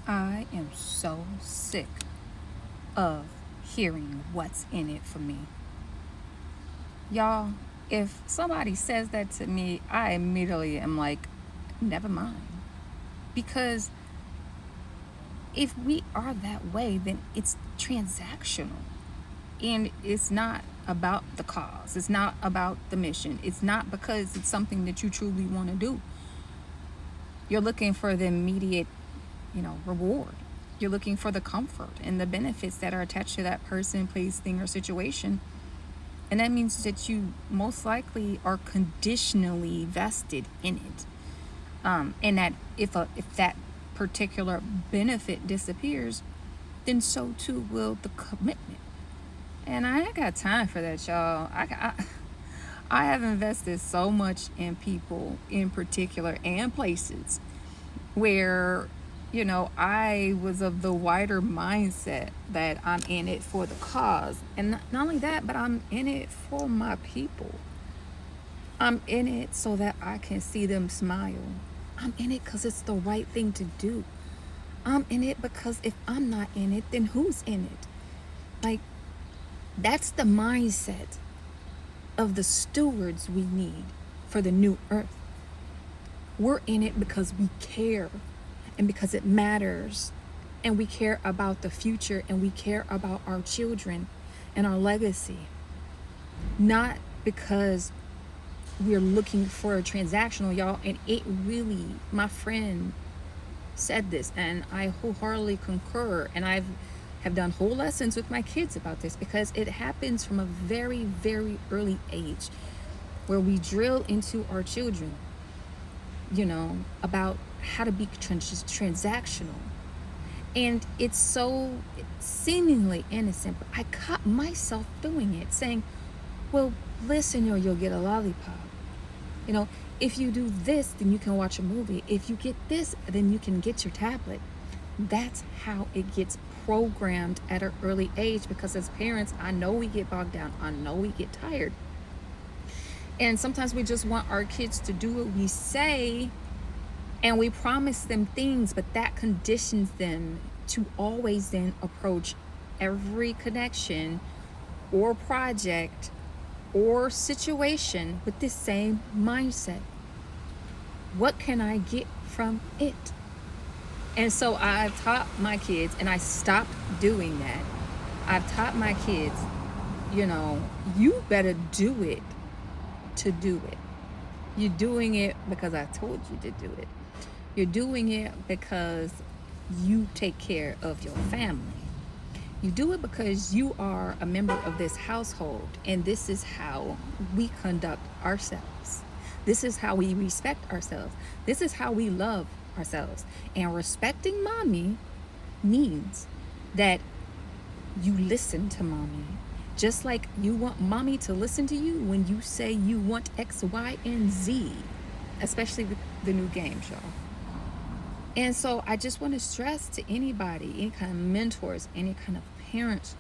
I am so sick of hearing what's in it for me. Y'all, if somebody says that to me, I immediately am like, never mind. Because if we are that way, then it's transactional. And it's not about the cause, it's not about the mission, it's not because it's something that you truly want to do. You're looking for the immediate, reward. You're looking for the comfort and the benefits that are attached to that person, place, thing, or situation. And that means that you most likely are conditionally vested in it. And that if that particular benefit disappears, then so too will the commitment. And I ain't got time for that, y'all. I have invested so much in people in particular and places where, I was of the wider mindset that I'm in it for the cause. And not only that, but I'm in it for my people. I'm in it so that I can see them smile. I'm in it because it's the right thing to do. I'm in it because if I'm not in it, then who's in it? Like, that's the mindset of the stewards we need for the new earth. We're in it because we care and because it matters, and we care about the future, and we care about our children and our legacy. Not because we're looking for a transactional, y'all. And it really, my friend said this, and I wholeheartedly concur. And have done whole lessons with my kids about this, because it happens from a very, very early age, where we drill into our children, about how to be transactional. And it's so seemingly innocent, but I caught myself doing it, saying, well, listen, you'll get a lollipop. If you do this, then you can watch a movie. If you get this, then you can get your tablet. That's how it gets programmed at an early age, because as parents, I know we get bogged down. I know we get tired. And sometimes we just want our kids to do what we say, and we promise them things, but that conditions them to always then approach every connection or project or situation with the same mindset. What can I get from it? And so I've taught my kids, and I stopped doing that. I've taught my kids, you better do it to do it. You're doing it because I told you to do it. You're doing it because you take care of your family. You do it because you are a member of this household, and this is how we conduct ourselves. This is how we respect ourselves. This is how we love ourselves. And respecting mommy means that you listen to mommy, just like you want mommy to listen to you when you say you want X, Y, and Z, especially with the new games, y'all. And so I just want to stress to anybody, any kind of mentors, any kind of parents,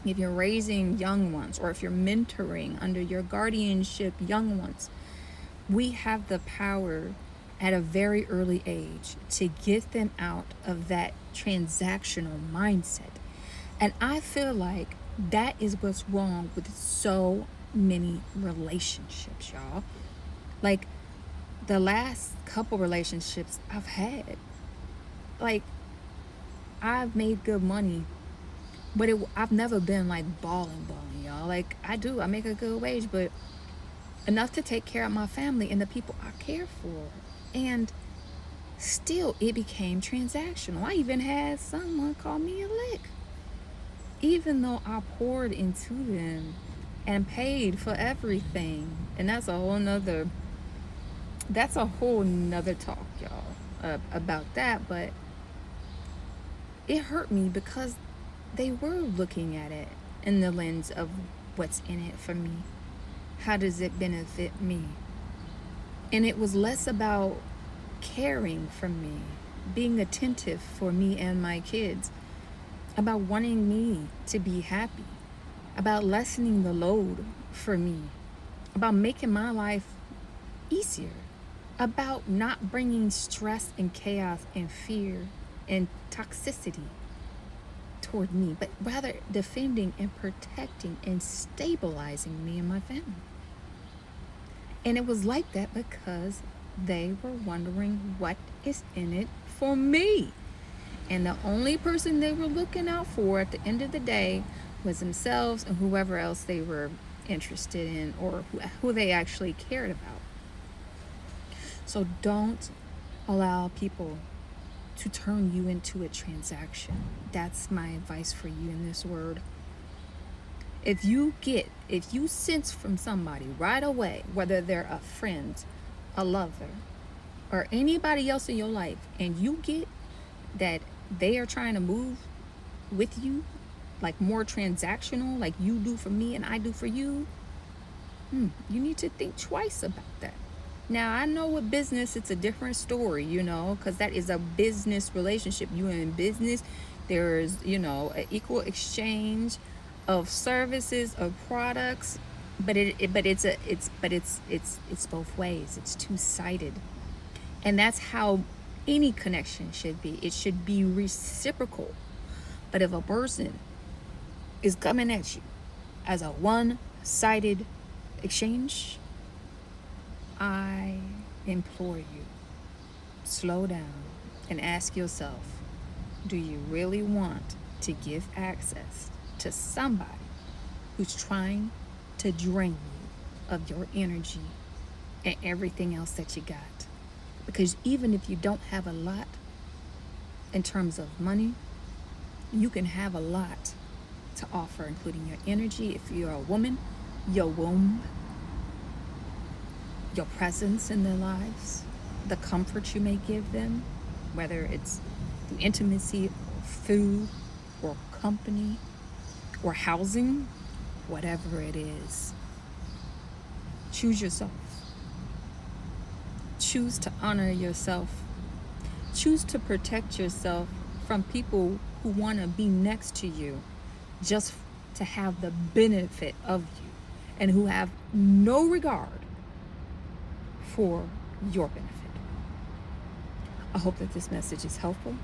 if you're raising young ones, or if you're mentoring under your guardianship young ones, we have the power at a very early age to get them out of that transactional mindset. And I feel like that is what's wrong with so many relationships, y'all. Like, the last couple relationships I've had, like, I've made good money, but I've never been like balling, y'all. Like, I make a good wage, but enough to take care of my family and the people I care for. And still, it became transactional. I even had someone call me a lick, even though I poured into them and paid for everything. And that's a whole nother talk, y'all, about that. But it hurt me because they were looking at it in the lens of what's in it for me. How does it benefit me? And it was less about caring for me, being attentive for me and my kids, about wanting me to be happy, about lessening the load for me, about making my life easier, about not bringing stress and chaos and fear and toxicity toward me, but rather defending and protecting and stabilizing me and my family. And it was like that because they were wondering what is in it for me. And the only person they were looking out for at the end of the day was themselves and whoever else they were interested in, or who they actually cared about. So don't allow people to turn you into a transaction. That's my advice for you in this word. If you sense from somebody right away, whether they're a friend, a lover, or anybody else in your life, and you get that they are trying to move with you, like more transactional, like you do for me and I do for you, you need to think twice about that. Now, I know with business, it's a different story, because that is a business relationship. You are in business, there's, an equal exchange of services, of products, but it's both ways. It's two-sided. And that's how any connection should be. It should be reciprocal. But if a person is coming at you as a one-sided exchange, I implore you, slow down and ask yourself, do you really want to give access to somebody who's trying to drain you of your energy and everything else that you got? Because even if you don't have a lot in terms of money, you can have a lot to offer, including your energy. If you're a woman, your womb, your presence in their lives, the comfort you may give them, whether it's through intimacy or food or company or housing, whatever it is. Choose yourself. Choose to honor yourself. Choose to protect yourself from people who want to be next to you just to have the benefit of you and who have no regard for your benefit. I hope that this message is helpful.